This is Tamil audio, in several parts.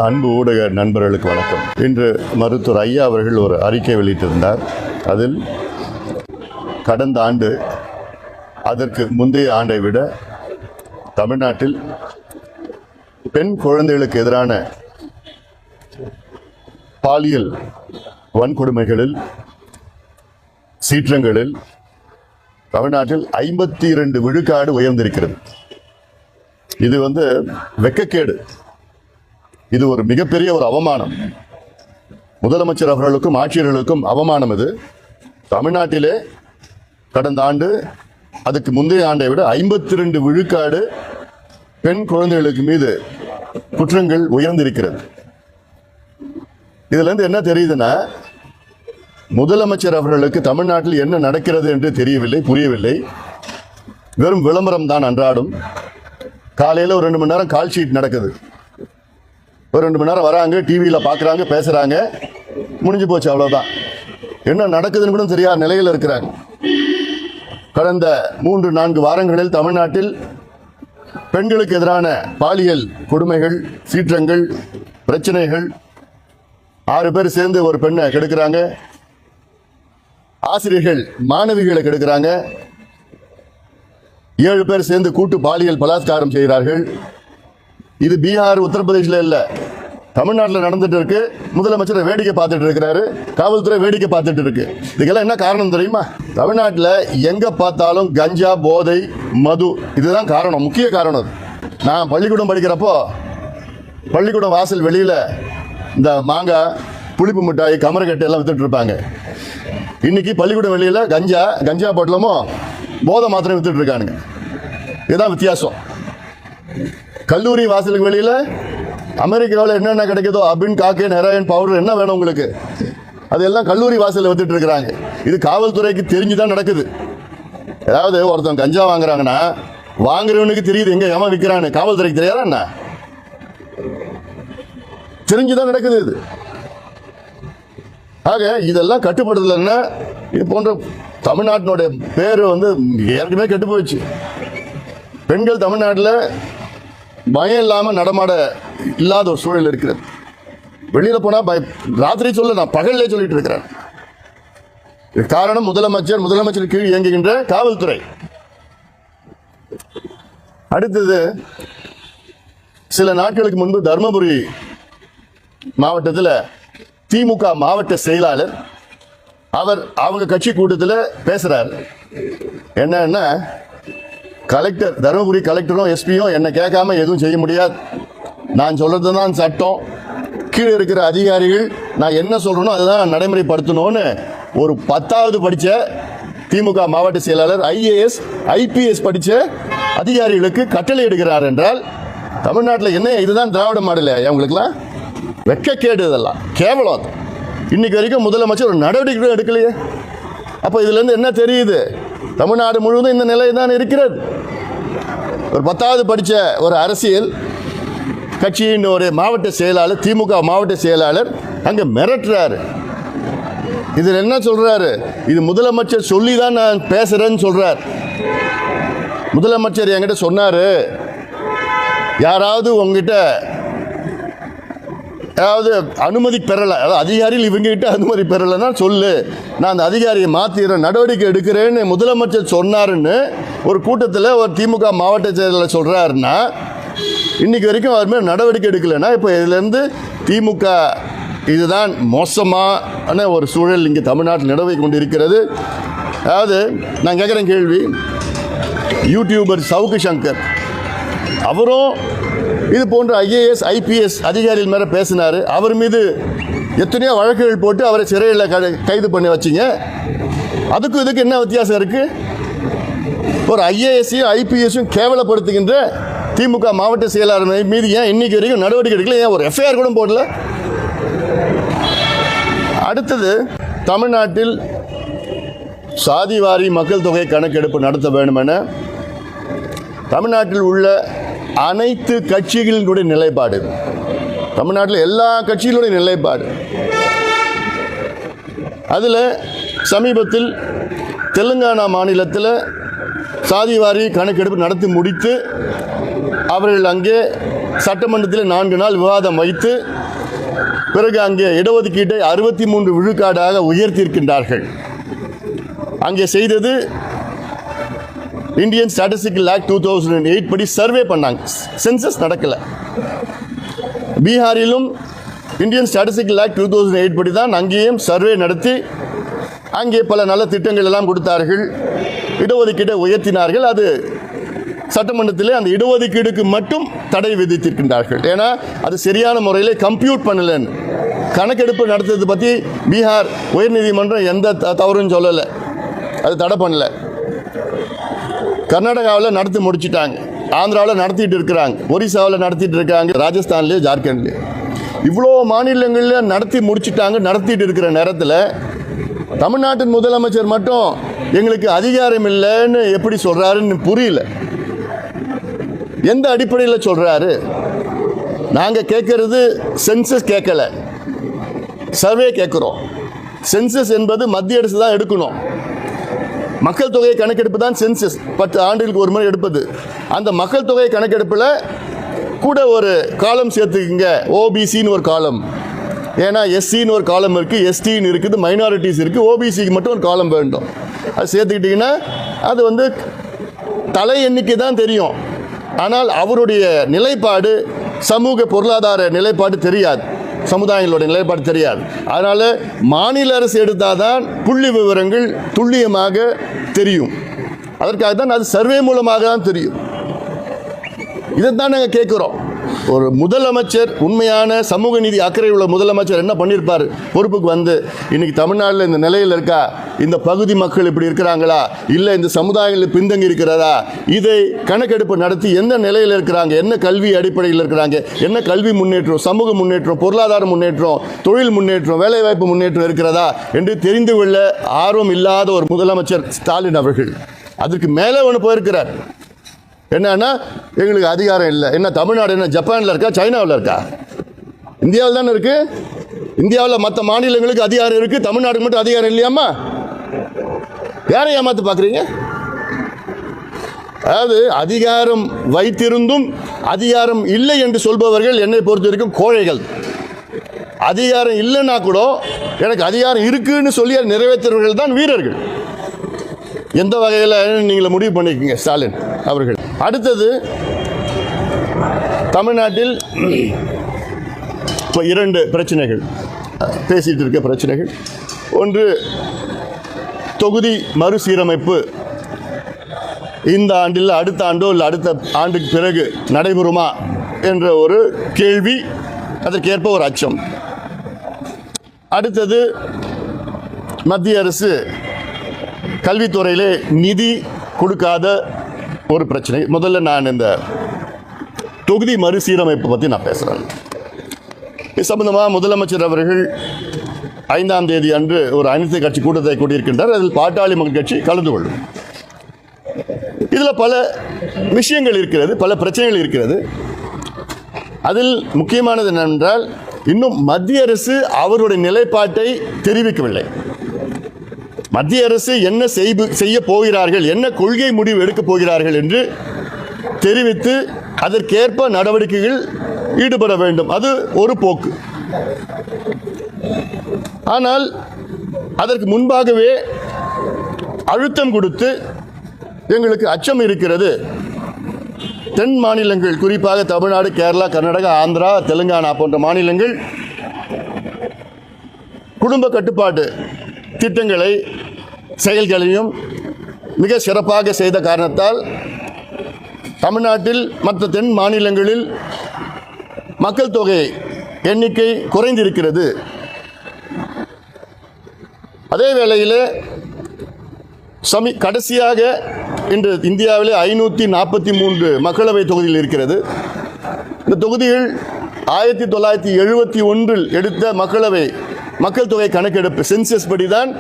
அன்பு ஊடக நண்பர்களுக்கு வணக்கம். இன்று மருத்துவர் ஐயா அவர்கள் ஒரு அறிக்கை வெளியிட்டிருந்தார். அதில் கடந்த ஆண்டு அதற்கு முந்தைய ஆண்டை விட தமிழ்நாட்டில் பெண் குழந்தைகளுக்கு எதிரான பாலியல் வன்கொடுமைகளில் சீற்றங்களில் தமிழ்நாட்டில் 52 விழுக்காடு உயர்ந்திருக்கிறது. இது வெட்கக்கேடு. இது ஒரு மிகப்பெரிய ஒரு அவமானம். முதலமைச்சர் அவர்களுக்கும் ஆட்சியர்களுக்கும் அவமானம். இது தமிழ்நாட்டிலே கடந்த ஆண்டு அதுக்கு முந்தைய ஆண்டை விட 52 விழுக்காடு பெண் குழந்தைகளுக்கு மீது குற்றங்கள் உயர்ந்திருக்கிறது. இதுல இருந்து என்ன தெரியுதுன்னா, முதலமைச்சர் அவர்களுக்கு தமிழ்நாட்டில் என்ன நடக்கிறது என்று தெரியவில்லை, புரியவில்லை. வெறும் விளம்பரம் தான் அன்றாடும். காலையில் ஒரு 2 மணி நேரம் கால் ஷீட் நடக்குது. ஒரு 2 மணி நேரம் வராங்க, டிவியில் பார்க்குறாங்க, பேசுகிறாங்க, முடிஞ்சு போச்சு, அவ்வளோதான். என்ன நடக்குதுன்னு கூட தெரியாத நிலையில் இருக்கிறாங்க. கடந்த 3-4 வாரங்களில் தமிழ்நாட்டில் பெண்களுக்கு எதிரான பாலியல் கொடுமைகள், சீற்றங்கள், பிரச்சனைகள். 6 பேர் சேர்ந்து ஒரு பெண்ணை கெடுக்கிறாங்க. ஆசிரியர்கள் மாணவிகளை கெடுக்கிறாங்க. 7 பேர் சேர்ந்து கூட்டு பாலியல் பலாத்காரம் செய்கிறார்கள். இது பீகார், உத்தரப்பிரதேசில் இல்லை, தமிழ்நாட்டில் நடந்துட்டு இருக்கு. முதலமைச்சர் வேடிக்கை பார்த்துட்டு இருக்கிறாரு, காவல்துறை வேடிக்கை பார்த்துட்டு இருக்கு. இதுக்கெல்லாம் என்ன காரணம் தெரியுமா? தமிழ்நாட்டில் எங்க பார்த்தாலும் கஞ்சா, போதை, மது, இதுதான் காரணம், முக்கிய காரணம். அது நான் பள்ளிக்கூடம் படிக்கிறப்போ பள்ளிக்கூடம் வாசல் வெளியில இந்த மாங்காய், புளிப்பு மிட்டாய், கமரக்கட்டை எல்லாம் வித்துட்டு இருப்பாங்க. இன்னைக்கு பள்ளிக்கூடம் வெளியில கஞ்சா பொட்டலமும் போதை மாத்திரம் வித்துட்டு இருக்கானுங்க. இதுதான் வித்தியாசம். கல்லூரி வாசலுக்கு வெளியில அமெரிக்காவில் என்னென்ன கிடைக்குதோ, அபின், காக்கேன், ஹெராயின், பவுடர், என்ன வேணும் உங்களுக்கு, அதெல்லாம் கல்லூரி வாசலில் வித்துட்டு இருக்கிறாங்க. இது காவல்துறைக்கு தெரிஞ்சுதான் நடக்குது. ஏதாவது ஒருத்தன் கஞ்சா வாங்குறாங்கன்னா வாங்குறவனுக்கு தெரியுது எங்க ஏமா விற்கிறான்னு, காவல்துறைக்கு தெரியாதா என்ன? தெரிஞ்சுதான் நடக்குது இது. ஆக இதெல்லாம் கட்டுப்படுத்தலைன்னா இது போன்ற தமிழ்நாட்டினுடைய பேர் ஏற்கனவே கெட்டு போயிடுச்சு. பெண்கள் தமிழ்நாட்டில் பயம் இல்லாமல் நடமாட இல்லாத ஒரு சூழல் இருக்கிறது. வெளியில் போனால் ராத்திரி நான் பகல்லே சொல்லிட்டு இருக்கிறேன். காரணம் முதலமைச்சர் கீழ் இயங்குகின்ற காவல்துறை. அடுத்தது, சில நாட்களுக்கு முன்பு தர்மபுரி மாவட்டத்தில் திமுக மாவட்ட செயலாளர் அவங்க கட்சி கூட்டத்தில் பேசுறார். என்னன்னா, கலெக்டர், தருமபுரி கலெக்டரும் எஸ்பியும் என்ன கேட்காம எதுவும் செய்ய முடியாது, நான் சொல்றது தான் சட்டம், கீழே இருக்கிற அதிகாரிகள் நான் என்ன சொல்றேனோ அதுதான் நடைமுறைப்படுத்தணும்னு ஒரு 10வது படிச்ச திமுக மாவட்ட செயலாளர் IAS IPS படிச்ச அதிகாரிகளுக்கு கட்டளை எடுக்கிறார் என்றால் தமிழ்நாட்டில் என்ன இதுதான் திராவிட மாடல்? அவங்களுக்குலாம் வெட்கக்கேடு, இதெல்லாம் கேவலம். இன்னைக்கு வரைக்கும் முதலமைச்சர் ஒரு நடவடிக்கை எடுக்கலையே. அப்போ இதுல இருந்து என்ன தெரியுது? தமிழ்நாடு முழுவதும் இந்த நிலை தான் இருக்கிறது. ஒரு 10வது படிச்ச ஒரு அரசியல் கட்சியின் ஒரு மாவட்ட செயலாளர், திமுக மாவட்ட செயலாளர் அங்க மிரட்டுறாரு. இதில் என்ன சொல்றாரு? இது முதலமைச்சர் சொல்லி தான் நான் பேசுறேன்னு சொல்றார். முதலமைச்சர் என்கிட்ட சொன்னாரு, யாராவது உங்ககிட்ட அதாவது அனுமதி பெறலை, அதாவது அதிகாரிகள் இவங்ககிட்ட அனுமதி பெறலைன்னா சொல்லு, நான் அந்த அதிகாரியை மாற்றிடுற நடவடிக்கை எடுக்கிறேன்னு முதலமைச்சர் சொன்னாருன்னு ஒரு கூட்டத்தில் ஒரு திமுக மாவட்ட செயலாளர் சொல்கிறாருன்னா, இன்னைக்கு வரைக்கும் அவர் மேலே நடவடிக்கை எடுக்கலைன்னா இப்போ இதுலேருந்து திமுக இதுதான் மோசமான ஒரு சூழல் இங்கே தமிழ்நாட்டில் நிலவை கொண்டு இருக்கிறது. அதாவது நான் கேட்குறேன் கேள்வி, யூடியூபர் சவுக்கு சங்கர் அவரும் இது போன்ற IAS IPS அதிகாரிகள் மேலே பேசினார். அவர் மீது எத்தனையோ வழக்குகள் போட்டு அவரை சிறையில் கைது பண்ணி வச்சிங்க. அதுக்கும் இதுக்கு என்ன வித்தியாசம் இருக்கு? ஒரு IASையும் IPSையும் கேவலப்படுத்துகின்ற திமுக மாவட்ட செயலாளர் மீது ஏன் இன்னைக்கு வரைக்கும் நடவடிக்கை எடுக்கல? ஏன் ஒரு FIR கூட போடல? அடுத்தது, தமிழ்நாட்டில் சாதிவாரி மக்கள் தொகை கணக்கெடுப்பு நடத்த வேண்டும் என தமிழ்நாட்டில் உள்ள அனைத்து கட்சிகளினுடைய நிலைப்பாடு, தமிழ்நாட்டில் எல்லா கட்சிகளுடைய நிலைப்பாடு. அதில் சமீபத்தில் தெலுங்கானா மாநிலத்தில் சாதிவாரி கணக்கெடுப்பு நடத்தி முடித்து அவர்கள் அங்கே சட்டமன்றத்தில் 4 நாள் விவாதம் வைத்து பிறகு அங்கே இடஒதுக்கீட்டை 63 விழுக்காடாக உயர்த்தியிருக்கின்றார்கள். அங்கே செய்தது இந்தியன் ஸ்டாட்டிஸ்டிக்கல் ஆக்ட் 2008 படி சர்வே பண்ணாங்க, சென்சஸ் நடக்கல. பீகாரிலும் இந்தியன் ஸ்டாட்டிஸ்டிக்கல் ஆக்ட் 2008 படி தான் அங்கேயும் சர்வே நடத்தி அங்கே பல நல்ல திட்டங்கள் எல்லாம் கொடுத்தார்கள், இடஒதுக்கீட்டை உயர்த்தினார்கள். அது சட்டமன்றத்திலே அந்த இடஒதுக்கீடுக்கு மட்டும் தடை விதித்திருக்கின்றார்கள். ஏன்னா அது சரியான முறையில் கம்ப்யூட் பண்ணலன்னு. கணக்கெடுப்பு நடத்துறது பற்றி பீகார் உயர்நீதிமன்றம் எந்த தவறும் சொல்லலை, அது தடை பண்ணல. கர்நாடகாவில் நடத்தி முடிச்சிட்டாங்க, ஆந்திராவில் நடத்திட்டு இருக்கிறாங்க, ஒரிசாவில் நடத்திட்டு இருக்காங்க, ராஜஸ்தான்லேயே ஜார்க்கண்ட்லேயே இவ்வளோ மாநிலங்களில் நடத்தி முடிச்சிட்டாங்க. நடத்திட்டு இருக்கிற நேரத்தில் தமிழ்நாட்டின் முதலமைச்சர் மட்டும் எங்களுக்கு அதிகாரம் இல்லைன்னு எப்படி சொல்கிறாருன்னு புரியல. எந்த அடிப்படையில் சொல்கிறாரு? நாங்கள் கேட்கறது சென்சஸ் கேட்கல, சர்வே கேட்குறோம். சென்சஸ் என்பது மத்திய அரசு தான் எடுக்கணும். மக்கள் தொகை கணக்கெடுப்பு தான் சென்சஸ், 10 ஆண்டுகளுக்கு ஒரு முறை எடுப்பது. அந்த மக்கள் தொகை கணக்கெடுப்பில் கூட ஒரு காலம் சேர்த்துக்குங்க, ஓபிசின்னு ஒரு காலம். ஏன்னா எஸ்சின்னு ஒரு காலம் இருக்குது, எஸ்டின்னு இருக்குது, மைனாரிட்டிஸ் இருக்குது, ஓபிசிக்கு மட்டும் ஒரு காலம் வேண்டும். அது சேர்த்துக்கிட்டிங்கன்னா அது வந்து தலை எண்ணிக்கை தான் தெரியும், ஆனால் அவருடைய நிலைப்பாடு, சமூக பொருளாதார நிலைப்பாடு தெரியாது, சமுதாயங்களோட நிலைப்பாடு தெரியாது. அதனால் மாநில அரசு எடுத்தால் தான் புள்ளி விவரங்கள் துல்லியமாக தெரியும். அதற்காக தான் அது சர்வே மூலமாக தான் தெரியும். இதைத்தான் நாங்கள் கேட்குறோம். ஒரு முதலமைச்சர், உண்மையான சமூக நீதி அக்கறை உள்ள முதலமைச்சர் என்ன பண்ணியிருப்பார்? பொறுப்புக்கு வந்து இன்னைக்கு தமிழ்நாட்டில் இந்த நிலையில் இருக்கா, இந்த பகுதி மக்கள் இப்படி இருக்கிறாங்களா, இல்லை இந்த சமுதாயங்களில் பின்தங்கி இருக்கிறதா, இதை கணக்கெடுப்பு நடத்தி எந்த நிலையில் இருக்கிறாங்க, என்ன கல்வி அடிப்படையில் இருக்கிறாங்க, என்ன கல்வி முன்னேற்றம், சமூக முன்னேற்றம், பொருளாதார முன்னேற்றம், தொழில் முன்னேற்றம், வேலைவாய்ப்பு முன்னேற்றம் இருக்கிறதா என்று தெரிந்து கொள்ள ஆர்வம் இல்லாத ஒரு முதலமைச்சர் ஸ்டாலின் அவர்கள் அதற்கு மேலே ஒன்று போயிருக்கிறார். என்னன்னா எங்களுக்கு அதிகாரம் இல்லை. என்ன தமிழ்நாடு என்ன ஜப்பானில் இருக்கா, சைனாவில் இருக்கா? இந்தியாவில் தானே இருக்கு. இந்தியாவில் மற்ற மாநிலங்களுக்கு அதிகாரம் இருக்கு, தமிழ்நாடுக்கு மட்டும் அதிகாரம் இல்லையாம்மா? யாரை ஏமாத்து பார்க்குறீங்க? அதாவது அதிகாரம் வைத்திருந்தும் அதிகாரம் இல்லை என்று சொல்பவர்கள் என்னை பொறுத்த வரைக்கும் கோழைகள். அதிகாரம் இல்லைன்னா கூட எனக்கு அதிகாரம் இருக்குன்னு சொல்லி நிறைவேற்றுறவர்கள் தான் வீரர்கள். எந்த வகையில் நீங்களை முடிவு பண்ணிக்கோங்க ஸ்டாலின் அவர்கள். அடுத்தது, தமிழ்நாட்டில் இப்போ 2 பிரச்சனைகள் பேசிகிட்டு இருக்க பிரச்சனைகள். ஒன்று, தொகுதி மறுசீரமைப்பு இந்த ஆண்டில் அடுத்த ஆண்டோ இல்லை அடுத்த ஆண்டுக்கு பிறகு நடைபெறுமா என்ற ஒரு கேள்வி, அதற்கேற்ப ஒரு அச்சம். அடுத்தது, மத்திய அரசு கல்வித்துறையிலே நிதி கொடுக்காத ஒரு பிரச்சனை. முதல்ல நான் இந்த தொகுதி மறுசீரமைப்பு பற்றி நான் பேசுகிறேன். இது சம்பந்தமாக முதலமைச்சர் அவர்கள் 5ஆம் தேதி அன்று ஒரு அனைத்து கட்சி கூட்டத்தை கூட்டியிருக்கின்றார். அதில் பாட்டாளி மக்கள் கட்சி கலந்து கொள்ளும். இதில் பல விஷயங்கள் இருக்கிறது, பல பிரச்சனைகள் இருக்கிறது. அதில் முக்கியமானது என்னவென்றால், இன்னும் மத்திய அரசு அவருடைய நிலைப்பாட்டை தெரிவிக்கவில்லை. மத்திய அரசு என்ன செய்ய போகிறார்கள், என்ன கொள்கை முடிவு எடுக்கப் போகிறார்கள் என்று தெரிவித்து அதற்கேற்ப நடவடிக்கைகள் ஈடுபட வேண்டும். அது ஒரு போக்கு. ஆனால் அதற்கு முன்பாகவே அழுத்தம் கொடுத்து எங்களுக்கு அச்சம் இருக்கிறது, தென் மாநிலங்கள், குறிப்பாக தமிழ்நாடு, கேரளா, கர்நாடகா, ஆந்திரா, தெலுங்கானா போன்ற மாநிலங்கள் குடும்ப கட்டுப்பாட்டு திட்டங்களை, செயல்களையும் மிக சிறப்பாக செய்த காரணத்தால் தமிழ்நாட்டில் மற்ற தென் மாநிலங்களில் மக்கள் தொகை எண்ணிக்கை குறைந்திருக்கிறது. அதே வேளையில் கடைசியாக இன்று இந்தியாவிலே 543 மக்களவை தொகுதிகள் இருக்கிறது. இந்த தொகுதிகள் 1971 எடுத்த மக்கள் தொகை கணக்கெடுப்பு, சென்சஸ் படி தான்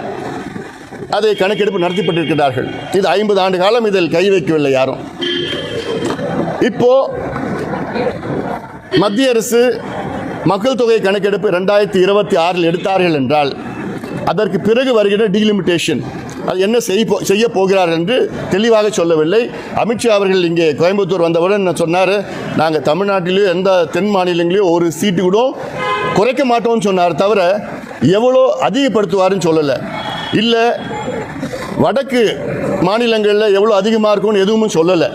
அதை கணக்கெடுப்பு நடத்தப்பட்டிருக்கிறார்கள். இது 50 ஆண்டு காலம் இதில் கை வைக்கவில்லை யாரும். இப்போ மத்திய அரசு மக்கள் தொகை கணக்கெடுப்பு 2026 எடுத்தார்கள் என்றால் அதற்கு பிறகு வருகிற டீலிமிட்டேஷன், அது என்ன செய்ய போகிறார் என்று தெளிவாக சொல்லவில்லை. அமித்ஷா அவர்கள் இங்கே கோயம்புத்தூர் வந்தவுடன் சொன்னார், நாங்கள் தமிழ்நாட்டிலேயோ எந்த தென் மாநிலங்களையோ ஒரு சீட்டு கூட குறைக்க மாட்டோம்னு சொன்னார், தவிர எவ்வளோ அதிகப்படுத்துவாருன்னு சொல்லலை. இல்லை வடக்கு மாநிலங்களில் எவ்வளோ அதிகமாக இருக்கும்னு எதுவும் சொல்லலை.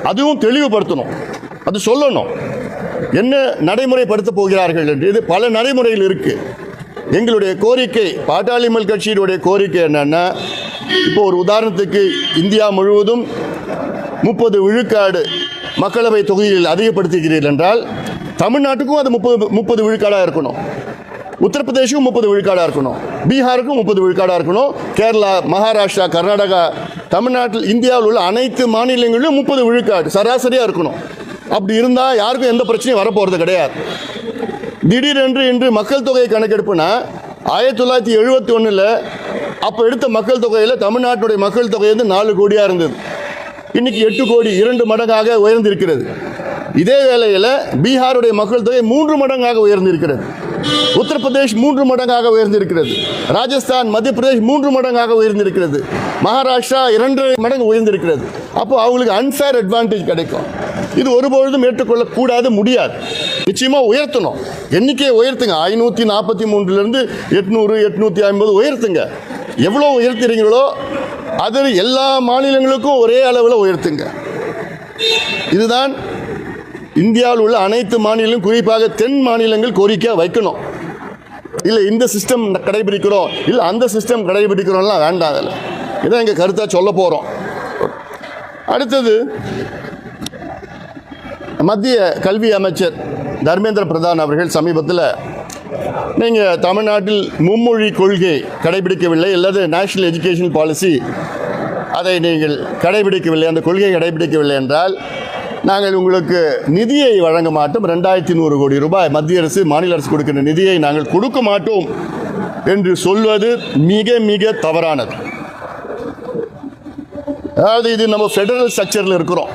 அதுவும் தெளிவுபடுத்தணும், அது சொல்லணும். என்ன நடைமுறைப்படுத்த போகிறார்கள் என்று இது பல நடைமுறையில் இருக்குது. எங்களுடைய கோரிக்கை, பாட்டாளி மக்கள் கட்சியினுடைய கோரிக்கை என்னன்னா, இப்போ ஒரு உதாரணத்துக்கு இந்தியா முழுவதும் 30 விழுக்காடு மக்களவை தொகையில் அதிகப்படுத்துகிறீர்கள் என்றால் தமிழ்நாட்டுக்கும் அது 30 விழுக்காடாக இருக்கணும், உத்தரப்பிரதேஷுக்கும் 30 விழுக்காடாக இருக்கணும், பீகாருக்கும் 30 விழுக்காடாக இருக்கணும், கேரளா, மகாராஷ்டிரா, கர்நாடகா, தமிழ்நாட்டில் இந்தியாவில் உள்ள அனைத்து மாநிலங்களிலும் 30 விழுக்காடு சராசரியாக இருக்கணும். அப்படி இருந்தால் யாருக்கும் எந்த பிரச்சனையும் வரப்போகிறது கிடையாது. திடீரென்று இன்று மக்கள் தொகை கணக்கெடுப்புனா 1971 அப்போ எடுத்த மக்கள் தொகையில் தமிழ்நாட்டுடைய மக்கள் தொகை வந்து 4 கோடியாக இருந்தது. இன்னைக்கு 8 கோடி, 2 மடங்காக உயர்ந்திருக்கிறது. இதே வேளையில் பீகாருடைய மக்கள் தொகை 3 மடங்காக உயர்ந்திருக்கிறது. உத்தரப்பிரதேஷ் 3 மடங்காக உயர்ந்திருக்கிறது. ராஜஸ்தான், மத்திய பிரதேஷ் 3 மடங்காக உயர்ந்திருக்கிறது. மகாராஷ்டிரா 2 மடங்கு உயர்ந்திருக்கிறது. அப்போ அவங்களுக்கு அன்ஃபேர் அட்வான்டேஜ் கிடைக்கும். இது ஒருபொழுதும் ஏற்றுக்கொள்ளக்கூடாது, முடியாது. நிச்சயமாக உயர்த்தணும், எண்ணிக்கையை உயர்த்துங்க. 543 800, 850 உயர்த்துங்க. எவ்வளோ உயர்த்துறீங்களோ அது எல்லா மாநிலங்களுக்கும் ஒரே அளவில் உயர்த்துங்க. இதுதான் இந்தியாவில் உள்ள அனைத்து மாநிலங்களும், குறிப்பாக தென் மாநிலங்கள் கோரிக்கையாக வைக்கணும். இல்லை இந்த சிஸ்டம் கடைபிடிக்கிறோம், இல்லை அந்த சிஸ்டம் கடைபிடிக்கிறோம்லாம் வேண்டாம். அதில் இதான் எங்கள் கருத்தாக சொல்ல போகிறோம். அடுத்தது, மத்திய கல்வி அமைச்சர் தர்மேந்திர பிரதான் அவர்கள் சமீபத்தில், நீங்கள் தமிழ்நாட்டில் மும்மொழி கொள்கை கடைபிடிக்கவில்லை, அல்லது நேஷனல் எஜுகேஷன் பாலிசி அதை நீங்கள் கடைபிடிக்கவில்லை, அந்த கொள்கையை கடைபிடிக்கவில்லை என்றால் நாங்கள் உங்களுக்கு நிதியை வழங்க மாட்டோம், 2100 கோடி ரூபாய் மத்திய அரசு மாநில அரசு கொடுக்கின்ற நிதியை நாங்கள் கொடுக்க மாட்டோம் என்று சொல்வது மிக மிக தவறானது. அதாவது இது நம்ம ஃபெடரல் ஸ்ட்ரக்சரில் இருக்கிறோம்.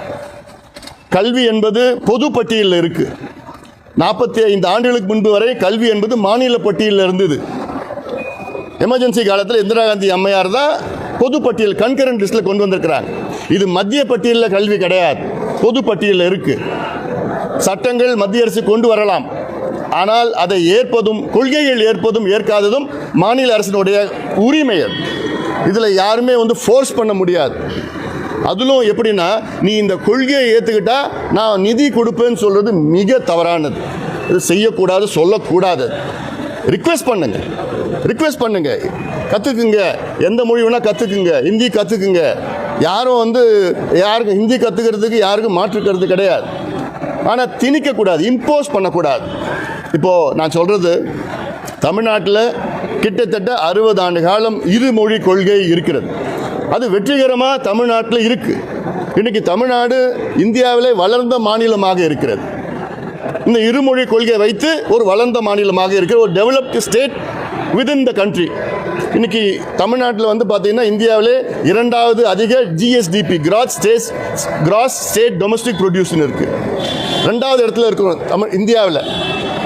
கல்வி என்பது பொது பட்டியலில் இருக்குது. 45 ஆண்டுகளுக்கு முன்பு வரை கல்வி என்பது மாநில பட்டியலில் இருந்தது. எமர்ஜென்சி காலத்தில் இந்திரா காந்தி அம்மையார் தான் பொது பட்டியல் கன்கரண்ட் லிஸ்ட்டில் கொண்டு வந்திருக்கிறாங்க. இது மத்திய பட்டியலில் கல்வி கிடையாது, பொது பட்டியலில் இருக்குது. சட்டங்கள் மத்திய அரசு கொண்டு வரலாம், ஆனால் அதை ஏற்பதும், கொள்கைகள் ஏற்பதும் ஏற்காததும் மாநில அரசினுடைய உரிமை. இதில் யாருமே ஃபோர்ஸ் பண்ண முடியாது. அதிலும் எப்படின்னா, நீ இந்த கொள்கையை ஏற்றுக்கிட்டா நான் நிதி கொடுப்பேன்னு சொல்கிறது மிக தவறானது. இது செய்யக்கூடாது, சொல்லக்கூடாது. ரிக்வெஸ்ட் பண்ணுங்க, கற்றுக்குங்க, எந்த மொழி வேணால் கற்றுக்குங்க, ஹிந்தி கற்றுக்குங்க. யாரும் யாருக்கும் ஹிந்தி கற்றுக்கிறதுக்கு யாருக்கும் மாற்றுக்கிறது கிடையாது. ஆனால் திணிக்கக்கூடாது, இம்போஸ் பண்ணக்கூடாது. இப்போது நான் சொல்கிறது, தமிழ்நாட்டில் கிட்டத்தட்ட 60 ஆண்டு காலம் இருமொழி கொள்கை இருக்கிறது. அது வெற்றிகரமாக தமிழ்நாட்டில் இருக்குது. இன்றைக்கி தமிழ்நாடு இந்தியாவிலே வளர்ந்த மாநிலமாக இருக்கிறது. இந்த இருமொழி கொள்கையை வைத்து ஒரு வளர்ந்த மாநிலமாக இருக்கிற ஒரு developed state within the country. இன்றைக்கி தமிழ்நாட்டில் பார்த்தீங்கன்னா இந்தியாவிலே 2வது அதிக ஜிஎஸ்டிபி, கிராஸ் ஸ்டேட் டொமஸ்டிக் ப்ரொடியூஸ்னு இருக்குது. 2வது இடத்துல இருக்கிறோம் இந்தியாவில்.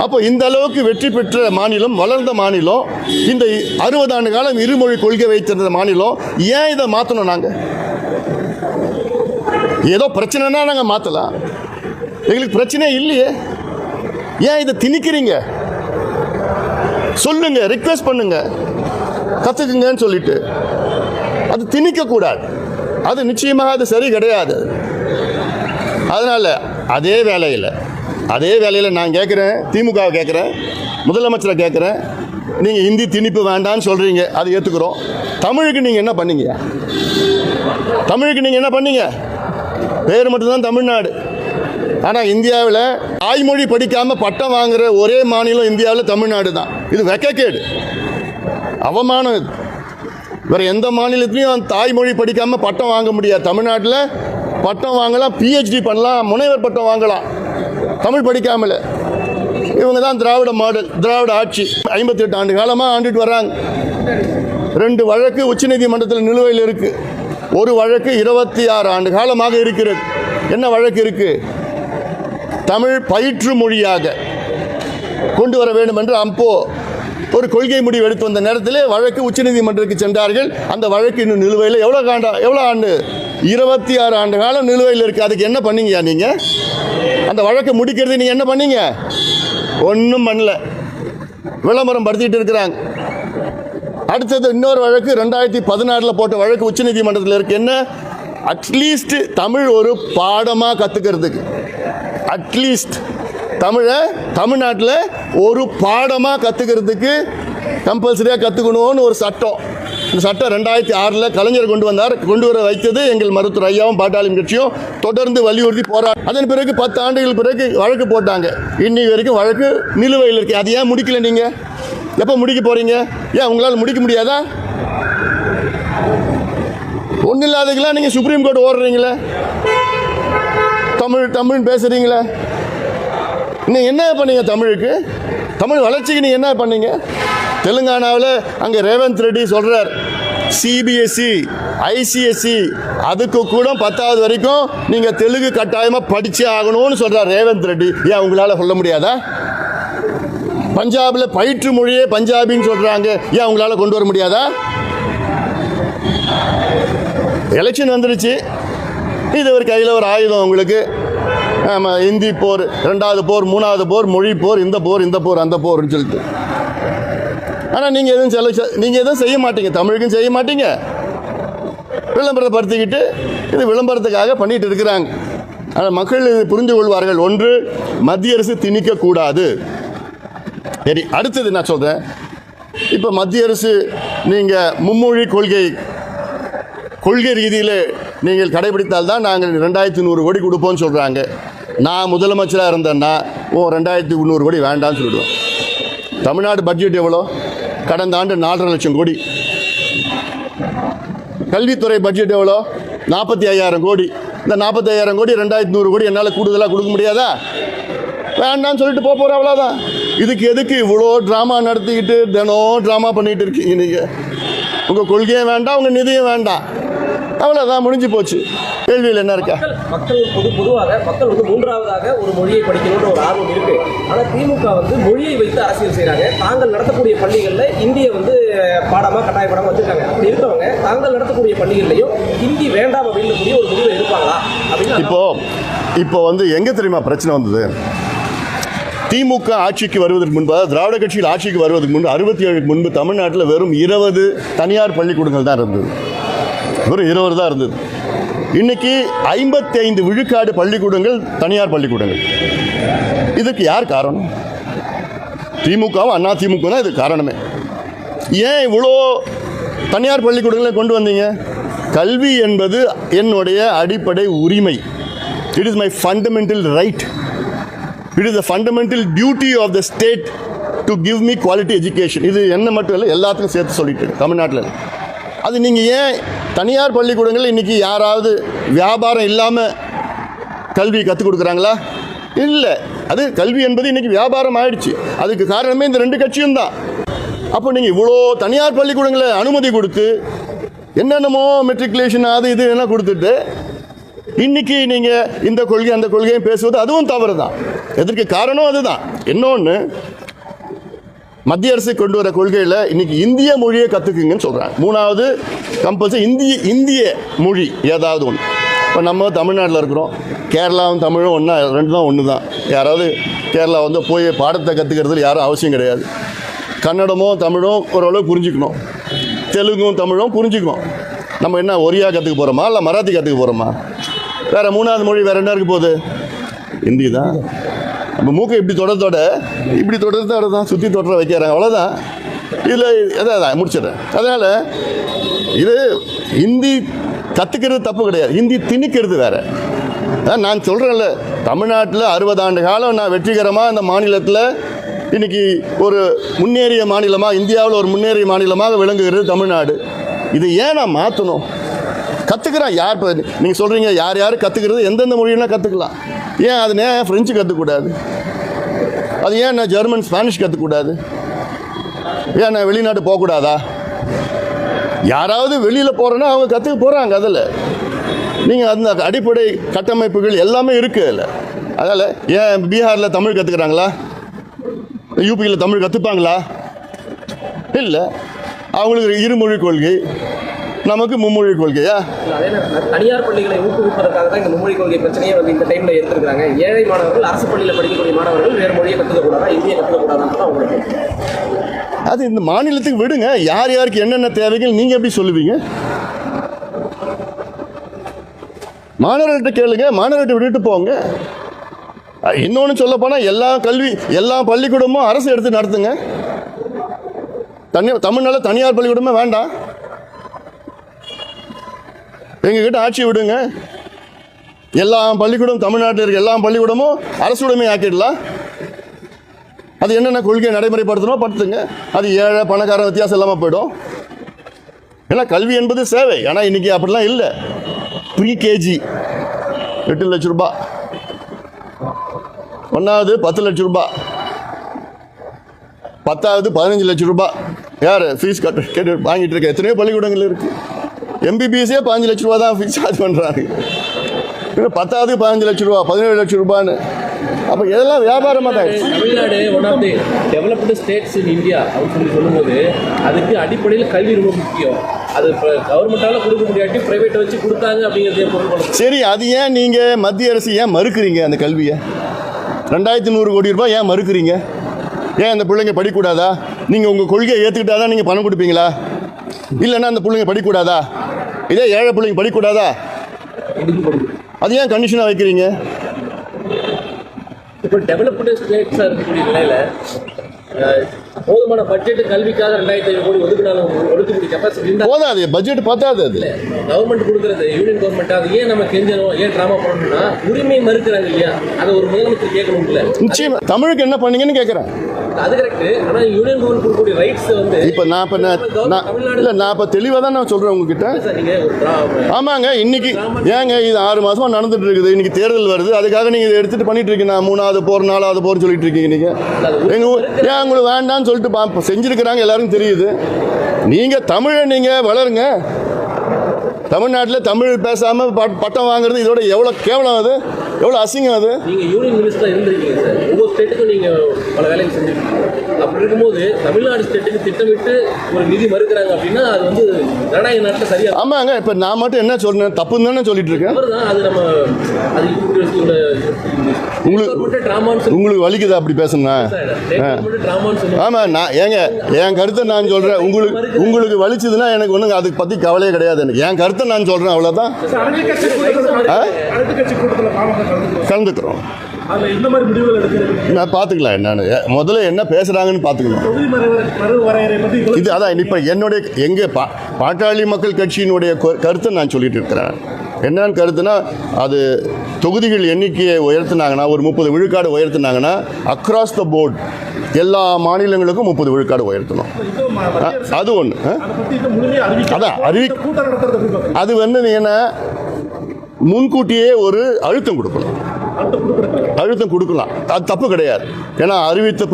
அப்போ இந்த அளவுக்கு வெற்றி பெற்ற மாநிலம், வளர்ந்த மாநிலம், இந்த 60 ஆண்டு காலம் இருமொழி கொள்கை வைத்திருந்த மாநிலம், ஏன் இதை மாற்றணும்? நாங்கள் ஏதோ பிரச்சனைனா நாங்கள் மாற்றலாம், எங்களுக்கு பிரச்சனையே இல்லையே. ஏன் இதை திணிக்கிறீங்க? சொல்லுங்க, ரிக்வெஸ்ட் பண்ணுங்க, கற்றுக்குங்கன்னு சொல்லிட்டு. அது திணிக்கக்கூடாது, அது நிச்சயமாக அது சரி கிடையாது. அதனால் அதே வேளையில் நான் கேட்குறேன், திமுகவை கேட்குறேன், முதலமைச்சரை கேட்குறேன், நீங்கள் ஹிந்தி திணிப்பு வேண்டான்னு சொல்கிறீங்க, அதை ஏற்றுக்கிறோம். தமிழுக்கு நீங்கள் என்ன பண்ணீங்க? பேர் மட்டும்தான் தமிழ்நாடு. ஆனால் இந்தியாவில் தாய்மொழி படிக்காமல் பட்டம் வாங்குகிற ஒரே மாநிலம் இந்தியாவில் தமிழ்நாடு தான். இது வெக்கக்கேடு, அவமானம். வேறு எந்த மாநிலத்திலையும் தாய்மொழி படிக்காமல் பட்டம் வாங்க முடியாது. தமிழ்நாட்டில் பட்டம் வாங்கலாம், PhD பண்ணலாம், முனைவர் பட்டம் வாங்கலாம், தமிழ் படிக்காமல். இவங்க தான் திராவிட மாடல், திராவிட ஆட்சி 58 ஆண்டு காலமாக ஆண்டுட்டு வர்றாங்க. 2 வழக்கு உச்சநீதிமன்றத்தில் நிலுவையில் இருக்குது. ஒரு வழக்கு 26 ஆண்டு காலமாக இருக்கிறது. என்ன வழக்கு இருக்குது? தமிழ் பயிற்று மொழியாக கொண்டு வர வேண்டும் என்று அப்போ ஒரு கொள்கை முடிவு எடுத்து வந்த நேரத்தில் வழக்கு உச்சநீதிமன்றத்துக்கு சென்றார்கள். அந்த வழக்கு இன்னும் நிலுவையில் எவ்வளோ ஆண்டு 26 ஆண்டு காலம் நிலுவையில் இருக்குது. அதுக்கு என்ன பண்ணீங்க நீங்கள்? அந்த வழக்கு முடிக்கிறது நீங்கள் என்ன பண்ணீங்க? ஒன்றும் பண்ணல, விளம்பரம் படுத்திட்டு இருக்கிறாங்க. அடுத்தது இன்னொரு வழக்கு 2016 போட்ட வழக்கு உச்சநீதிமன்றத்தில் இருக்கு. என்ன? அட்லீஸ்ட் தமிழ் ஒரு பாடமாக கற்றுக்கிறதுக்கு, அட்லீஸ்ட் தமிழை தமிழ்நாட்டில் ஒரு பாடமாக கற்றுக்கிறதுக்கு கம்பல்சரியாக கற்றுக்கணும்னு ஒரு சட்டம். இந்த சட்டம் 2006 கலைஞர் கொண்டு வந்தார். கொண்டு வர வைத்தது எங்கள் மருத்துவர் ஐயாவும் பாட்டாளி கட்சியும் தொடர்ந்து வலியுறுத்தி போராட்டம். அதன் பிறகு 10 ஆண்டுகள் பிறகு வழக்கு போட்டாங்க. இன்னைக்கு வரைக்கும் வழக்கு நிலுவையில் இருக்கு. அது ஏன் முடிக்கல? நீங்கள் எப்போ முடிக்க போறீங்க? ஏன் உங்களால் முடிக்க முடியாதா? ஒன்றும் இல்லாததுக்கெல்லாம் நீங்கள் சுப்ரீம் கோர்ட் ஓடுறீங்களே, தமிழ் பேசுறீங்களே. நீங்கள் என்ன பண்ணீங்க தமிழுக்கு? தமிழ் வளர்ச்சிக்கு நீங்கள் என்ன பண்ணீங்க? தெலுங்கானாவில் அங்கே ரேவந்த் ரெட்டி சொல்கிறார், சிபிஎஸ்சி ஐசிஎஸ்சி அதுக்கு கூட 10வது வரைக்கும் நீங்கள் தெலுங்கு கட்டாயமாக படித்தே ஆகணும்னு சொல்கிறார் ரேவந்த் ரெட்டி. ஏன் உங்களால் சொல்ல முடியாதா? பஞ்சாபில் பயிற்று மொழியே பஞ்சாபின்னு சொல்கிறாங்க. ஏன் உங்களால் கொண்டு வர முடியாதா? எலெக்ஷன் வந்துருச்சு, இது ஒரு கையில் ஒரு ஆயுதம் உங்களுக்கு. ஆமாம், இந்தி போர், 2வது போர், 3வது போர், மொழி போர், இந்த போர் அந்த போர்னு சொல்லிட்டு. ஆனால் நீங்கள் எதுவும் செய்ய மாட்டீங்க, தமிழுக்கும் செய்ய மாட்டீங்க. விளம்பரப்படுத்திக்கிட்டு இது விளம்பரத்துக்காக பண்ணிட்டு இருக்கிறாங்க. ஆனால் மக்கள் இது புரிந்து கொள்வார்கள். ஒன்று, மத்திய அரசு திணிக்கக்கூடாது. சரி, அடுத்தது நான் சொல்கிறேன். இப்போ மத்திய அரசு நீங்கள் மும்மொழி கொள்கை ரீதியில் நீங்கள் கடைபிடித்தால்தான் நாங்கள் 2100 கோடி கொடுப்போம்னு சொல்கிறாங்க. நான் முதலமைச்சராக இருந்தேன்னா 2300 கோடி வேண்டாம்னு சொல்லிடுவேன். தமிழ்நாடு பட்ஜெட் எவ்வளோ? கடந்த ஆண்டு 4.5 லட்சம் கோடி. கல்வித்துறை பட்ஜெட் எவ்வளோ? 45,000 கோடி. இந்த 45,000 கோடி 2100 கோடி என்னால் கூடுதலாக கொடுக்க முடியாதா? வேண்டாம்னு சொல்லிட்டு போகிறோம், அவ்வளோதான். இதுக்கு எதுக்கு இவ்வளோ ட்ராமா நடத்திக்கிட்டு தினம் ட்ராமா பண்ணிகிட்டு இருக்கீங்க? நீங்கள் உங்கள் கொள்கையும் வேண்டாம், உங்கள் நிதியும் வேண்டாம், அவ்வளோதான், முடிஞ்சு போச்சு. கேள்வியில் என்ன இருக்கா? மக்கள் பொதுவாக மக்கள் வந்து 3வதாக ஒரு மொழியை படிக்கணுன்ற ஒரு ஆர்வம் இருக்கு. ஆனால் திமுக வந்து மொழியை வைத்து அரசியல் செய்கிறாங்க. தாங்கள் நடத்தக்கூடிய பள்ளிகளில் இந்தியை வந்து பாடமாக கட்டாய பாடமாக வச்சுருக்காங்க. அப்படி இருக்கவங்க தாங்கள் நடத்தக்கூடிய பள்ளிகள்லையும் ஹிந்தி வேண்டாம் அப்படின்னு கூடிய ஒரு முடிவை எடுப்பாங்களா அப்படின்னு இப்போ வந்து எங்கே தெரியுமா பிரச்சனை வந்தது? திமுக ஆட்சிக்கு வருவதற்கு முன்பு, திராவிட கட்சியில் ஆட்சிக்கு வருவதற்கு முன்பு 67க்கு முன்பு தமிழ்நாட்டில் வெறும் 20 தனியார் பள்ளிக்கூடங்கள் தான் இருந்தது. வெறும் 20 தான் இருந்தது. இன்னைக்கு 55 விழுக்காடு பள்ளிக்கூடங்கள் தனியார் பள்ளிக்கூடங்கள். இதுக்கு யார் காரணம்? திமுகவும் அண்ணா திமுக தான் இது காரணமே. ஏன் இவ்வளோ தனியார் பள்ளிக்கூடங்களை கொண்டு வந்தீங்க? கல்வி என்பது என்னுடைய அடிப்படை உரிமை. It is my fundamental right. It is the fundamental duty of the state to give me quality education. இது என்ன மட்டும் இல்லை, எல்லாத்துக்கும் சேர்த்து சொல்லிட்டு தமிழ்நாட்டில். அது நீங்கள் ஏன் தனியார் பள்ளிக்கூடங்கள் இன்றைக்கி யாராவது வியாபாரம் இல்லாமல் கல்வி கற்றுக் கொடுக்குறாங்களா? இல்லை. அது கல்வி என்பது இன்றைக்கி வியாபாரம் ஆயிடுச்சு. அதுக்கு காரணமே இந்த 2 கட்சியும் தான். அப்போ நீங்கள் இவ்வளோ தனியார் பள்ளிக்கூடங்களை அனுமதி கொடுத்து என்னென்னமோ மெட்ரிகுலேஷன் அது இது என்ன கொடுத்துட்டு இன்னைக்கு நீங்கள் இந்த கொள்கை அந்த கொள்கையும் பேசுவது அதுவும் தவறு தான். எதற்கு காரணம் அதுதான். இன்னொன்று, மத்திய அரசு கொண்டு வர கொள்கையில் இன்னைக்கு இந்திய மொழியை கற்றுக்குங்கன்னு சொல்கிறாங்க. 3வது கம்பல்சரி இந்திய மொழி ஏதாவது ஒன்று. இப்போ நம்ம தமிழ்நாட்டில் இருக்கிறோம், கேரளாவும் தமிழும் ஒன்றா, 2 தான் ஒன்று தான். யாராவது கேரளா வந்து போய் பாடத்தை கற்றுக்கிறதுல யாரும் அவசியம் கிடையாது. கன்னடமும் தமிழும் ஓரளவு புரிஞ்சுக்கணும், தெலுங்கும் தமிழும் புரிஞ்சுக்கணும். நம்ம என்ன ஒரியா கற்றுக்க போகிறோமா, இல்லை மராத்தி கற்றுக்க போகிறோமா? வேறு 3வது மொழி வேறு என்ன இருக்க போகுது? ஹிந்தி தான். நம்ம மூக்கை இப்படி தொடர்ந்து தான் சுற்றி தொடர வைக்கிறாங்க, அவ்வளோதான். இதில் எதாவது முடிச்சிடுறேன். அதனால் இது ஹிந்தி கற்றுக்கிறது தப்பு கிடையாது, ஹிந்தி திணிக்கிறது வேறு. நான் சொல்கிறேன்ல, தமிழ்நாட்டில் 60 ஆண்டு காலம் நான் வெற்றிகரமாக இந்த மாநிலத்தில் இன்றைக்கி ஒரு முன்னேறிய மாநிலமாக, இந்தியாவில் ஒரு முன்னேறிய மாநிலமாக விளங்குகிறது தமிழ்நாடு. இதை ஏன் நான் மாற்றணும்? கற்றுக்கிறான் யார்? இப்போ நீங்கள் சொல்கிறீங்க யார் கற்றுக்கிறது, எந்தெந்த மொழியெல்லாம் கற்றுக்கலாம். ஏன் அது ஏன் ஃப்ரெஞ்சு கற்றுக்கூடாது? அது ஏன் நான் ஜெர்மன் ஸ்பானிஷ் கற்றுக்கூடாது? ஏன் நான் வெளிநாட்டு போகக்கூடாதா? யாராவது வெளியில் போகிறேன்னா அவங்க கற்றுக்க போகிறாங்க. அதில் நீங்கள் அந்த அடிப்படை கட்டமைப்புகள் எல்லாமே இருக்குது அதில். அதனால் ஏன் பீகாரில் தமிழ் கற்றுக்குறாங்களா? யூபியில் தமிழ் கற்றுப்பாங்களா? இல்லை, அவங்களுக்கு இருமொழி கொள்கை, நமக்கு மும்மொழி கொள்கையா? அதே நேரத்தில் தனியார் பள்ளிகளை ஊக்குவிப்பதற்காக தான் இந்த மும்மொழி கொள்கை பிரச்சனையே வந்து இந்த டைம்ல எடுத்துருக்காங்க. ஏழை மாணவர்கள் அரசு பள்ளியில் படிக்கக்கூடிய மாணவர்கள் வேறு மொழியை கற்றுக்கக்கூடாதா, இந்தியை கற்றுக்கக்கூடாதான் தான் அவங்களுக்கு. அது இந்த மாநிலத்துக்கு விடுங்க. யார் யாருக்கு என்னென்ன தேவைகள் நீங்கள் எப்படி சொல்லுவீங்க? மாணவர்கிட்ட கேளுங்க, மாணவர்கிட்ட விட்டுட்டு போங்க. இன்னொன்று சொல்ல போனால் எல்லா பள்ளிக்கூடமும் அரசு எடுத்து நடத்துங்க. தமிழ்நாட்டில் தனியார் பள்ளிக்கூடமே வேண்டாம், எங்ககிட்ட ஆட்சி விடுங்க. எல்லா பள்ளிக்கூடம், தமிழ்நாட்டில் இருக்க எல்லா பள்ளிக்கூடமும் அரசு உடைமை ஆக்கிடலாம். அது என்னென்ன கொள்கையை நடைமுறைப்படுத்தணும் படுத்துங்க. அது ஏழை பணக்கார வித்தியாசம் இல்லாமல் போயிடும். ஏன்னா கல்வி என்பது சேவை. ஆனால் இன்னைக்கு அப்படிலாம் இல்லை. ப்ரீ கேஜி 8 லட்ச ரூபாய், 1வது 10 லட்ச ரூபாய், 10வது 15 லட்ச ரூபாய். யார் ஃபீஸ் கேட்டு வாங்கிட்டு இருக்க? எத்தனையோ பள்ளிக்கூடங்கள் இருக்கு. எம்பிபிஎஸ்ஸே 15 லட்ச ரூபா தான் ஃபீஸ் சார்ஜ் பண்ணுறாங்க. 10வது 15 லட்ச ரூபா, 17 லட்ச ரூபான்னு. அப்போ இதெல்லாம் வியாபாரமாக தான். Tamil Nadu one of the developed states in India அப்படின்னு சொல்லும்போது அதுக்கு அடிப்படையில் கல்வி ரொம்ப முக்கியம். அது இப்போ கவர்மெண்ட்டால் கொடுக்க முடியாட்டி ப்ரைவேட்டை வச்சு கொடுத்தாங்க அப்படிங்கிறதே பொருள். சரி, அது ஏன் நீங்கள் மத்திய அரசு ஏன் மறுக்கிறீங்க? அந்த கல்வியை 2100 கோடி ரூபாய் ஏன் மறுக்கிறீங்க? ஏன் அந்த பிள்ளைங்க படிக்கக்கூடாதா? நீங்கள் உங்கள் கொள்கையை ஏற்றுக்கிட்டாதான் நீங்கள் பணம் கொடுப்பீங்களா? இல்லைன்னா அந்த பிள்ளைங்க படிக்கக்கூடாதா? இதே ஏழை பிள்ளைங்க படிக்கக்கூடாதா? அது ஏன் கண்டிஷனாக வைக்கிறீங்க? இப்போ டெவலப்டு ஸ்டேட்ஸாக இருக்கக்கூடிய நிலையில் போதுமான பட்ஜெட் கல்விக்காக 2500 கோடி ஒதுக்கக்கூடிய கெப்பாசிட்டி இருந்தால் போதாது, பட்ஜெட் பத்தாது. அது கவர்மெண்ட் கொடுக்குறது யூனியன் கவர்மெண்ட். அது ஏன் நம்ம கெஞ்சணும், ஏன் ட்ராமா பண்ணணும்னா உரிமை மறுக்கிறாங்க இல்லையா? அதை ஒரு முதலமைச்சர் கேட்கணும் இல்லை? நிச்சயம். தமிழுக்கு என்ன பண்ணீங்கன்னு கேட்குறேன். அது கரெக்ட். ஆனால் யூனியன் கவர்மெண்ட் கொடுக்கக்கூடிய ரைட்ஸ் வந்து இப்போ நான் இப்போ தெளிவாக தான் நான் சொல்கிறேன் உங்ககிட்ட. நீங்கள் ஒரு ஆமாங்க, இன்னைக்கு ஏங்க இது 6 மாசமா நடந்துட்டு இருக்குது. இன்னைக்கு தேர்தல் வருது, அதுக்காக நீங்கள் இதை எடுத்துட்டு பண்ணிட்டு இருக்கீங்க. 3வது போர் 4வது போர் சொல்லிட்டு இருக்கீங்க. நீங்கள் ஏன் உங்களுக்கு வேண்டாம்னு சொல்லிட்டு செஞ்சிருக்கிறாங்க, எல்லாருக்கும் தெரியுது. நீங்கள் தமிழை நீங்கள் வளருங்க. தமிழ்நாட்டில் தமிழ் பேசாமல் பட்டம் வாங்குறது இதோட எவ்வளோ கேவலம், அது எவ்வளோ அசிங்கம். அது நீங்கள் யூனியன் மினிஸ்டராக இருந்திருக்கீங்க சார். ஒவ்வொரு ஸ்டேட்டுக்கும் நீங்கள் பல வேலைகள் செஞ்சுருக்கீங்க. அப்படி இருக்கும்போது தமிழ்நாடு ஸ்டேட்டுக்கு திட்டமிட்டு ஒரு நிதி மறுக்கிறாங்க அப்படின்னா அது வந்து ஜனநாயக நாட்டில் சரியா? ஆமாங்க. இப்போ நான் மட்டும் என்ன சொல்றேன், தப்புன்னு தானே சொல்லிட்டு இருக்கேன். அது நம்ம அது உங்களுக்கு வலிக்குதா அப்படி பேசுனா? ஆமா, நான் ஏங்க என் கருத்தை நான் சொல்றேன். உங்களுக்கு வலிச்சதுன்னா எனக்கு ஒன்றும் அதை பத்தி கவலையே கிடையாது. எனக்கு என் கருத்தை நான் சொல்றேன், அவ்வளவுதான். கலந்துக்கிறோம், நான் பார்த்துக்கலாம். என்னன்னு முதல்ல என்ன பேசுறாங்கன்னு பார்த்துக்கலாம். இது அதான் இப்போ என்னுடைய பாட்டாளி மக்கள் கட்சியினுடைய கருத்தை நான் சொல்லிட்டு இருக்கிறேன். என்னன்னு கருத்துனா, அது தொகுதிகள் எண்ணிக்கையை உயர்த்தினாங்கன்னா, ஒரு 30 விழுக்காடு உயர்த்தினாங்கன்னா, அக்ராஸ் த போர்ட் எல்லா மாநிலங்களுக்கும் 30 விழுக்காடு உயர்த்தணும். அது ஒன்று. அதான் அது வந்து என்ன, முன்கூட்டியே ஒரு அழுத்தம் கொடுக்கணும். அழுத்தம் கொடுக்கலாம், அது தப்பு கிடையாது. ஏன்னா அறிவித்த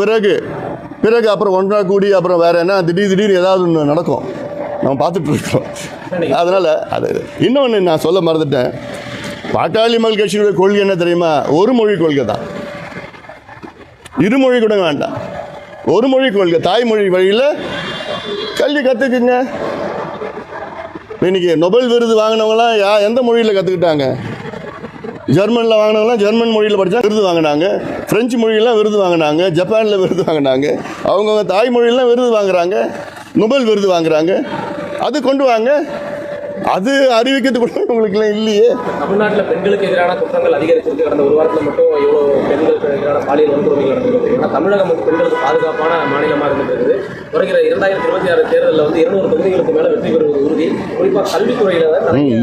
பிறகு அப்புறம் ஒன்றா கூடி அப்புறம் வேற என்ன திடீர்னு ஏதாவது ஒன்று நடக்கும், நம்ம பார்த்துட்டு இருக்கோம். அதனால அது இன்னொன்று நான் சொல்ல மறந்துட்டேன். பாட்டாளி மக்கள் கட்சியினுடைய கொள்கை என்ன தெரியுமா? ஒரு மொழி கொள்கை தான். இருமொழி கூட வேண்டாம், ஒரு மொழி கொள்கை. தாய்மொழி வழியில் கல்வி கற்றுக்குங்க. இன்னைக்கு நொபல் விருது வாங்கினவங்களாம் எந்த மொழியில் கற்றுக்கிட்டாங்க? ஜெர்மனில் வாங்கினவங்களாம் ஜெர்மன் மொழியில் படித்தா விருது வாங்கினாங்க. ஃப்ரெஞ்சு மொழியெல்லாம் விருது வாங்கினாங்க. ஜப்பானில் விருது வாங்கினாங்க. அவங்கவுங்க தாய்மொழியெல்லாம் விருது வாங்குறாங்க, நொபல் விருது வாங்குறாங்க. அது கொண்டு வாங்க. அது அறிவிக்கிறது கூட உங்களுக்குலாம் இல்லையே. தமிழ்நாட்டில் பெண்களுக்கு எதிரான குற்றங்கள் அதிகரிச்சிருக்கு. கடந்த ஒரு வாரத்தில் மட்டும் எவ்வளோ பெண்களுக்கு எதிரான பாலியல் வன்கொடுமைகள் நடந்திருக்கு. ஏன்னா தமிழகம் வந்து பெண்களுக்கு பாதுகாப்பான மாநிலமாக இருந்திருக்குது. வருகிற 2026 தேர்தலில் வந்து 200 தொகுதிகளுக்கு மேலே வெற்றி பெறுவது உறுதி. குறிப்பாக கல்வித்துறையில்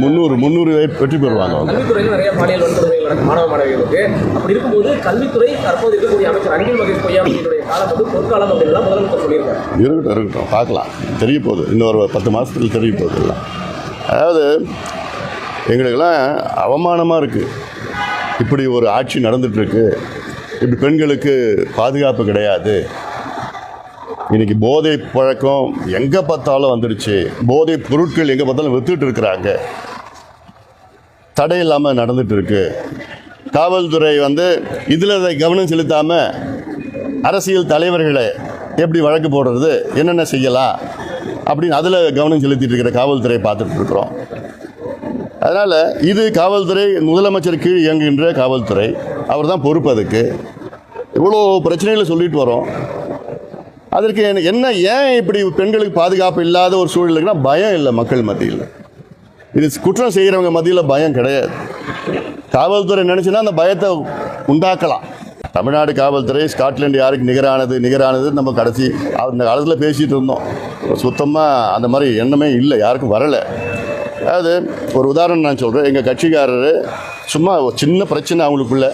300 வெற்றி பெறுவாங்க. கல்வித்துறையில் நிறைய பாலியல் வன்கொடுமைகள் நடக்கும் மாணவ மாணவிகளுக்கு. அப்படி இருக்கும்போது கல்வித்துறை தற்போது இருக்கக்கூடிய அமைச்சர் அன்பில் மகேஷ் பொய்யாமொழியினுடைய காலம் வந்து பொற்காலம் அப்படின்லாம் முதலமைச்சர் சொல்லியிருக்காரு. இருக்கட்டும், பார்க்கலாம், தெரிய போகுது. இன்னொரு 10 மாதத்துக்கு தெரிய போகுது எல்லாம். அதாவது எங்களுக்கெல்லாம் அவமானமாக இருக்குது. இப்படி ஒரு ஆட்சி நடந்துகிட்ருக்கு. இப்படி பெண்களுக்கு பாதுகாப்பு கிடையாது. இன்றைக்கி போதை பழக்கம் எங்கே பார்த்தாலும் வந்துடுச்சு. போதை பொருட்கள் எங்கே பார்த்தாலும் விற்றுட்டு இருக்கிறாங்க. தடை இல்லாமல் நடந்துட்டு இருக்கு. காவல்துறை வந்து இதில் கவனம் செலுத்தாமல் அரசியல் தலைவர்களை எப்படி வழக்கு போடுறது, என்னென்ன செய்யலாம் அப்படின்னு அதில் கவனம் செலுத்திட்டு இருக்கிற காவல்துறையை பார்த்துட்டு இருக்கிறோம். அதனால் இது காவல்துறை முதலமைச்சர் கீழ் இயங்குகின்ற காவல்துறை, அவர் தான் பொறுப்பு. அதுக்கு இவ்வளோ பிரச்சனைகளை சொல்லிட்டு வரோம். அதற்கு என்ன ஏன் இப்படி பெண்களுக்கு பாதுகாப்பு இல்லாத ஒரு சூழல் இருக்குன்னா பயம் இல்லை மக்கள் மத்தியில். இது குற்றம் செய்கிறவங்க மத்தியில் பயம் கிடையாது. காவல்துறை நினச்சுன்னா அந்த பயத்தை உண்டாக்கலாம். தமிழ்நாடு காவல்துறை ஸ்காட்லாந்து யாருக்கு நிகரானது நம்ம கடைசி அந்த காலத்தில் பேசிகிட்டு இருந்தோம். சுத்தமாக அந்த மாதிரி எண்ணமே இல்லை, யாருக்கும் வரலை. அதாவது ஒரு உதாரணம் நான் சொல்கிறேன். எங்கள் கட்சிக்காரர் சும்மா ஒரு சின்ன பிரச்சனை அவங்களுக்குள்ள,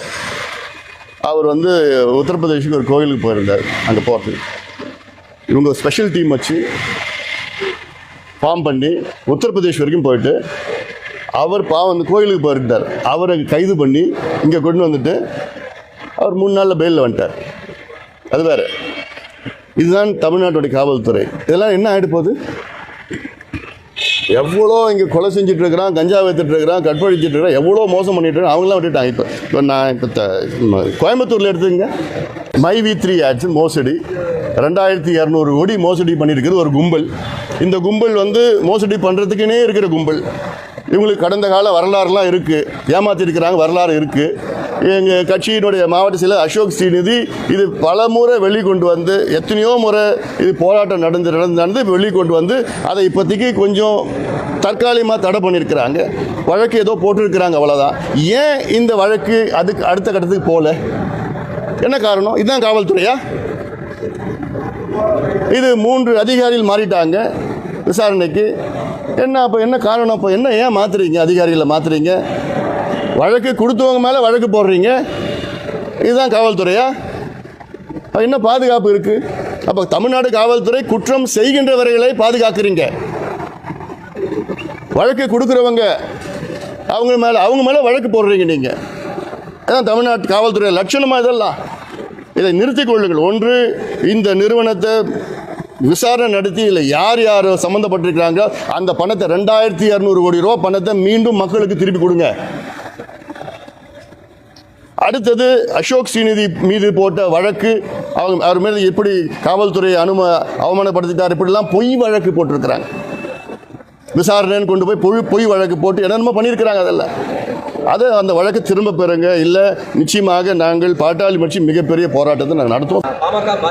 அவர் வந்து உத்தரப்பிரதேஷுக்கு ஒரு கோயிலுக்கு போயிருந்தார். அங்கே போகிறதுக்கு இவங்க ஸ்பெஷல் டீம் வச்சு ஃபார்ம் பண்ணி உத்தரப்பிரதேஷ் வரைக்கும் போயிட்டு அவர் அந்த கோயிலுக்கு போயிருந்தார். அவரை கைது பண்ணி இங்கே கொண்டு வந்துட்டு அவர் 3 நாளில் பெயிலில் வந்துட்டார். அது வேறு. இதுதான் தமிழ்நாட்டுடைய காவல்துறை. இதெல்லாம் என்ன ஆகிட்டு போகுது? எவ்வளோ இங்கே கொலை செஞ்சுட்டு இருக்கிறான், கஞ்சா வைத்துட்டு இருக்கிறான், கற்பழிச்சிட்டு இருக்கிறான், எவ்வளோ மோசம் பண்ணிட்டு இருக்கான். அவங்களாம் விட்டுட்டாங்க. இப்போ நான் கோயம்புத்தூரில் எடுத்துங்க, MyV3 ஆட்ஸ் மோசடி 2200 கோடி மோசடி பண்ணியிருக்குது ஒரு கும்பல். இந்த கும்பல் வந்து மோசடி பண்ணுறதுக்குன்னே இருக்கிற கும்பல். இவங்களுக்கு கடந்த கால வரலாறுலாம் இருக்குது, ஏமாற்றிருக்கிறாங்க, வரலாறு இருக்குது. எங்கள் கட்சியினுடைய மாவட்ட செயலர் அசோக் ஸ்ரீநிதி இது பல முறை வெளிக்கொண்டு வந்து, எத்தனையோ முறை இது போராட்டம் நடந்து வெளிக்கொண்டு வந்து அதை இப்போதைக்கு கொஞ்சம் தற்காலிகமாக தடை பண்ணியிருக்கிறாங்க. வழக்கு ஏதோ போட்டிருக்கிறாங்க, அவ்வளோதான். ஏன் இந்த வழக்கு அதுக்கு அடுத்த கட்டத்துக்கு போகல? என்ன காரணம்? இதுதான் காவல்துறையா? இது 3 அதிகாரிகள் மாறிட்டாங்க விசாரணைக்கு. அப்போ என்ன காரணம்? அப்போ ஏன் மாற்றுறீங்க? அதிகாரிகளை மாற்றுறீங்க, வழக்கு கொடுத்தவங்க மேலே வழக்கு போடுறீங்க. இதுதான் காவல்துறையா? என்ன பாதுகாப்பு இருக்குது? அப்போ தமிழ்நாடு காவல்துறை குற்றம் செய்கின்றவர்களை பாதுகாக்கிறீங்க, வழக்கு கொடுக்குறவங்க அவங்க மேலே வழக்கு போடுறீங்க நீங்கள். அதான் தமிழ்நாட்டு காவல்துறை லட்சணமாக. இதெல்லாம் இதை நிறுத்திக் கொள்ளுங்கள். ஒன்று, இந்த நிறுவனத்தை விசாரணை நடத்தி இல்லை யார் சம்மந்தப்பட்டிருக்கிறாங்க அந்த பணத்தை 2200 கோடி ரூபா பணத்தை மீண்டும் மக்களுக்கு திருப்பி கொடுங்க. அடுத்தது, அசோக் ஸ்ரீநிதி மீது போட்ட வழக்கு, அவர் மீது எப்படி காவல்துறை அவமானப்படுத்திட்டார், இப்படிலாம் பொய் வழக்கு போட்டிருக்கிறாங்க. விசாரணைன்னு கொண்டு போய் பொய் வழக்கு போட்டு என்னென்னமோ பண்ணியிருக்கிறாங்க. அதெல்லாம் அந்த வழக்கு திரும்ப பெறுங்க. இல்லை நிச்சயமாக நாங்கள் பாட்டாளி கட்சி மிகப்பெரிய போராட்டத்தை நாங்கள் நடத்துவோம்.